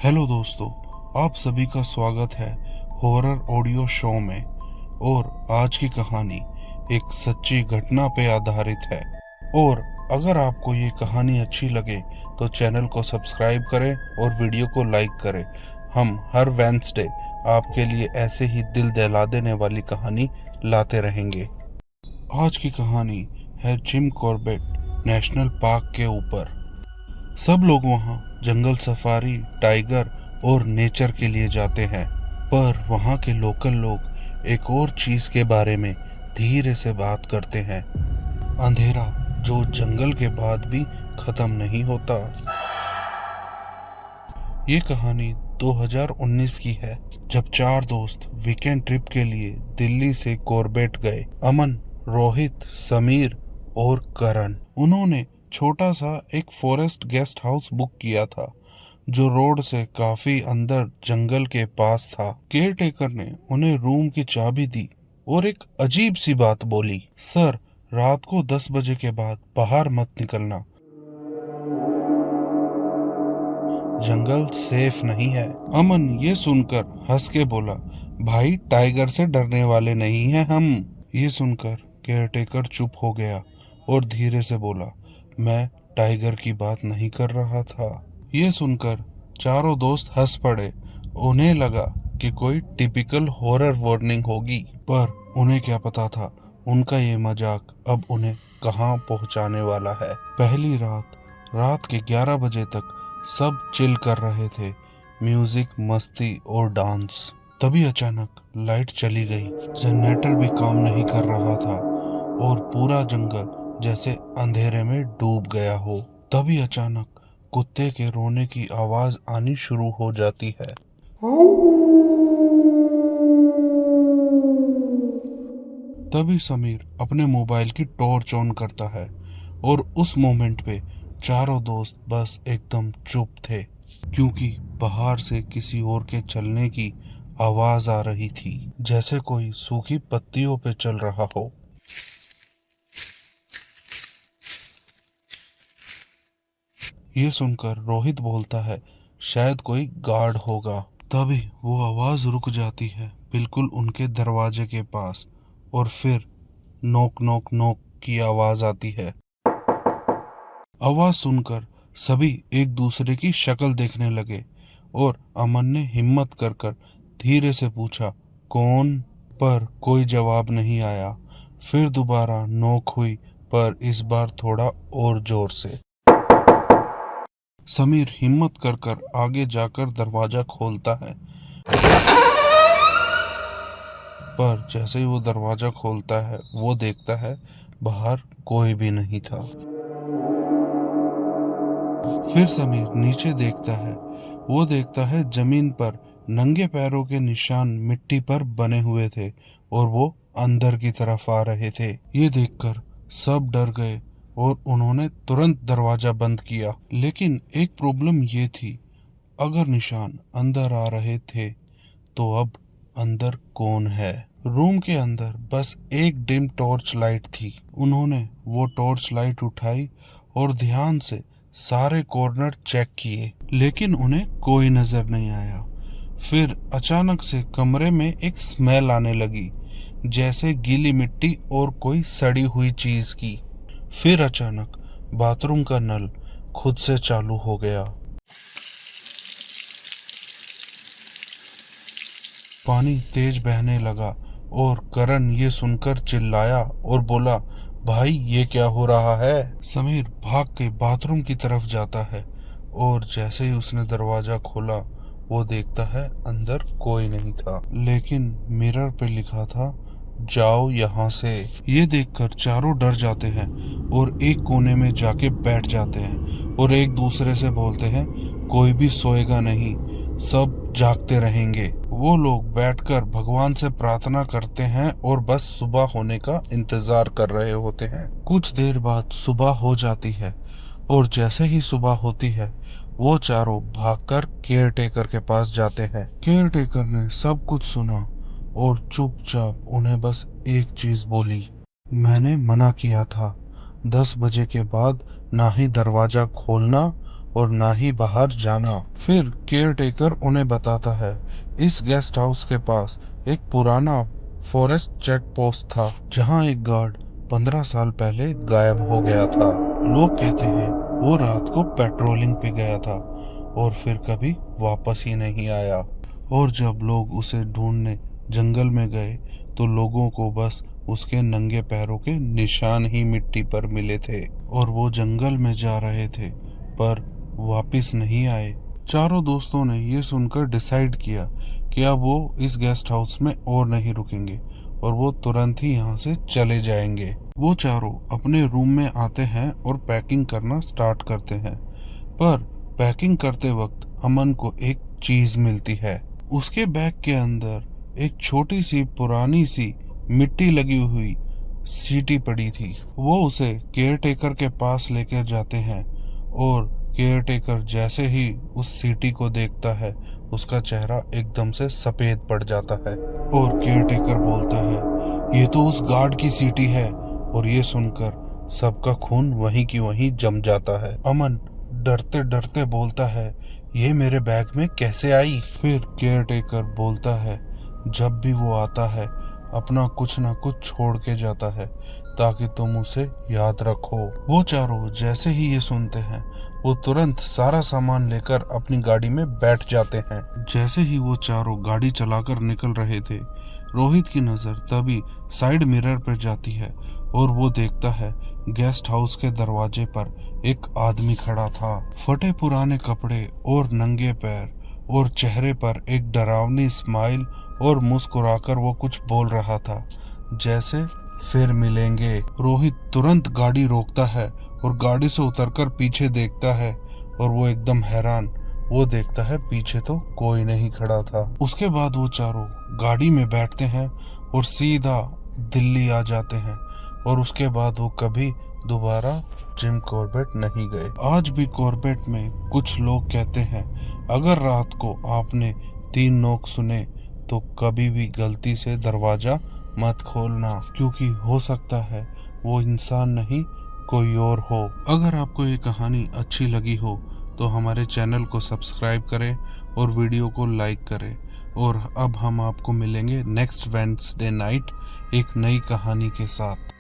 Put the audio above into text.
Hello दोस्तों, आप सभी का स्वागत है हॉरर ऑडियो शो में। और आज की कहानी एक सच्ची घटना पे आधारित है। और अगर आपको ये कहानी अच्छी लगे तो चैनल को सब्सक्राइब करें और वीडियो को लाइक करें। हम हर वेडनेसडे आपके लिए ऐसे ही दिल दहला देने वाली कहानी लाते रहेंगे। आज की कहानी है जिम कॉर्बेट नेशनल पार्क के ऊपर। सब लोग वहाँ जंगल सफारी, टाइगर और नेचर के लिए जाते हैं, पर वहाँ के लोकल लोग एक और चीज के बारे में धीरे से बात करते हैं। अंधेरा जो जंगल के बाद भी खत्म नहीं होता। ये कहानी 2019 की है, जब चार दोस्त वीकेंड ट्रिप के लिए दिल्ली से कॉर्बेट गए। अमन, रोहित, समीर और करण। उन्होंने छोटा सा एक फॉरेस्ट गेस्ट हाउस बुक किया था जो रोड से काफी अंदर जंगल के पास था। केयर टेकर ने उन्हें रूम की चाबी दी और एक अजीब सी बात बोली, सर, रात को 10 बजे के बाद बाहर मत निकलना, जंगल सेफ नहीं है। अमन ये सुनकर हंस के बोला, भाई, टाइगर से डरने वाले नहीं हैं हम। ये सुनकर केयरटेकर चुप हो गया और धीरे से बोला, मैं टाइगर की बात नहीं कर रहा था। ये सुनकर चारों दोस्त हंस पड़े। उन्हें लगा कि कोई टिपिकल हॉरर वार्निंग होगी, पर उन्हें क्या पता था उनका ये मजाक अब उन्हें कहाँ पहुँचाने वाला है। पहली रात के 11 बजे तक सब चिल कर रहे थे, म्यूजिक, मस्ती और डांस। तभी अचानक लाइट चली गई, जनरेटर भी काम नहीं कर रहा था और पूरा जंगल जैसे अंधेरे में डूब गया हो। तभी अचानक कुत्ते के रोने की आवाज आनी शुरू हो जाती है। तभी समीर अपने मोबाइल की टॉर्च ऑन करता है और उस मोमेंट पे चारों दोस्त बस एकदम चुप थे, क्योंकि बाहर से किसी और के चलने की आवाज आ रही थी, जैसे कोई सूखी पत्तियों पे चल रहा हो। ये सुनकर रोहित बोलता है, शायद कोई गार्ड होगा। तभी वो आवाज रुक जाती है बिल्कुल उनके दरवाजे के पास, और फिर नोक नोक नोक की आवाज आती है। आवाज सुनकर सभी एक दूसरे की शक्ल देखने लगे और अमन ने हिम्मत कर धीरे से पूछा, कौन? पर कोई जवाब नहीं आया। फिर दोबारा नोक हुई, पर इस बार थोड़ा और जोर से। समीर हिम्मत कर आगे जाकर दरवाजा खोलता है, पर जैसे ही वो दरवाजा खोलता है वो देखता है बाहर कोई भी नहीं था। फिर समीर नीचे देखता है। वो देखता है जमीन पर नंगे पैरों के निशान मिट्टी पर बने हुए थे और वो अंदर की तरफ आ रहे थे। ये देखकर सब डर गए और उन्होंने तुरंत दरवाजा बंद किया। लेकिन एक प्रॉब्लम ये थी, अगर निशान अंदर आ रहे थे तो अब अंदर कौन है? रूम के अंदर बस एक डिम टॉर्च लाइट थी। उन्होंने वो टॉर्च लाइट उठाई और ध्यान से सारे कॉर्नर चेक किए, लेकिन उन्हें कोई नजर नहीं आया। फिर अचानक से कमरे में एक स्मेल आने लगी, जैसे गीली मिट्टी और कोई सड़ी हुई चीज की। फिर अचानक बाथरूम का नल खुद से चालू हो गया। पानी तेज बहने लगा और करण ये सुनकर चिल्लाया और बोला, भाई, ये क्या हो रहा है? समीर भाग के बाथरूम की तरफ जाता है और जैसे ही उसने दरवाजा खोला वो देखता है अंदर कोई नहीं था, लेकिन मिरर पे लिखा था, जाओ यहाँ से। ये देखकर चारों डर जाते हैं और एक कोने में जाके बैठ जाते हैं और एक दूसरे से बोलते हैं, कोई भी सोएगा नहीं, सब जागते रहेंगे। वो लोग बैठकर भगवान से प्रार्थना करते हैं और बस सुबह होने का इंतजार कर रहे होते हैं। कुछ देर बाद सुबह हो जाती है और जैसे ही सुबह होती है वो चारों भागकर केयर टेकर के पास जाते हैं। केयर टेकर ने सब कुछ सुना और चुपचाप उन्हें बस एक चीज बोली, मैंने मना किया था, 10 बजे के बाद ना ही दरवाजा खोलना और ना ही बाहर जाना। फिर केयर टेकर उन्हें बताता है इस गेस्ट हाउस के पास एक पुराना फॉरेस्ट चेक पोस्ट था जहाँ एक गार्ड 15 साल पहले गायब हो गया था। लोग कहते हैं वो रात को पेट्रोलिंग पे गया था और फिर कभी वापस ही नहीं आया। और जब लोग उसे ढूंढने जंगल में गए तो लोगों को बस उसके नंगे पैरों के निशान ही मिट्टी पर मिले थे और वो जंगल में जा रहे थे पर वापस नहीं आए। चारों दोस्तों ने ये सुनकर डिसाइड किया कि अब वो इस गेस्ट हाउस में और नहीं रुकेंगे और वो तुरंत ही यहाँ से चले जाएंगे। वो चारों अपने रूम में आते हैं और पैकिंग करना स्टार्ट करते हैं, पर पैकिंग करते वक्त अमन को एक चीज मिलती है। उसके बैग के अंदर एक छोटी सी पुरानी सी मिट्टी लगी हुई सीटी पड़ी थी। वो उसे केयर टेकर के पास लेकर जाते हैं और केयर टेकर जैसे ही उस सीटी को देखता है उसका चेहरा एकदम से सफेद पड़ जाता है और केयर टेकर बोलता है ये तो उस गार्ड की सीटी है। और ये सुनकर सबका खून वहीं की वहीं जम जाता है। अमन डरते डरते बोलता है ये मेरे बैग में कैसे आई। फिर केयर टेकर बोलता है जब भी वो आता है अपना कुछ ना कुछ छोड़ के जाता है ताकि तुम उसे याद रखो। वो चारों जैसे ही ये सुनते हैं वो तुरंत सारा सामान लेकर अपनी गाड़ी में बैठ जाते हैं। जैसे ही वो चारों गाड़ी चलाकर निकल रहे थे रोहित की नजर तभी साइड मिरर पर जाती है और वो देखता है गेस्ट हाउस के दरवाजे पर एक आदमी खड़ा था। फटे पुराने कपड़े और नंगे पैर और चेहरे पर एक डरावनी स्माइल और मुस्कुराकर वो कुछ बोल रहा था जैसे फिर मिलेंगे। रोहित तुरंत गाड़ी रोकता है और गाड़ी से उतरकर पीछे देखता है और वो एकदम हैरान। वो देखता है पीछे तो कोई नहीं खड़ा था। उसके बाद वो चारों गाड़ी में बैठते हैं और सीधा दिल्ली आ जाते हैं और उसके बाद वो कभी दोबारा जिम कॉर्बेट नहीं गए। आज भी कॉर्बेट में कुछ लोग कहते हैं अगर रात को आपने 3 नोक सुने तो कभी भी गलती से दरवाजा मत खोलना क्योंकि हो सकता है वो इंसान नहीं कोई और हो। अगर आपको ये कहानी अच्छी लगी हो तो हमारे चैनल को सब्सक्राइब करें और वीडियो को लाइक करें। और अब हम आपको मिलेंगे नेक्स्ट वेडनेसडे नाइट एक नई कहानी के साथ।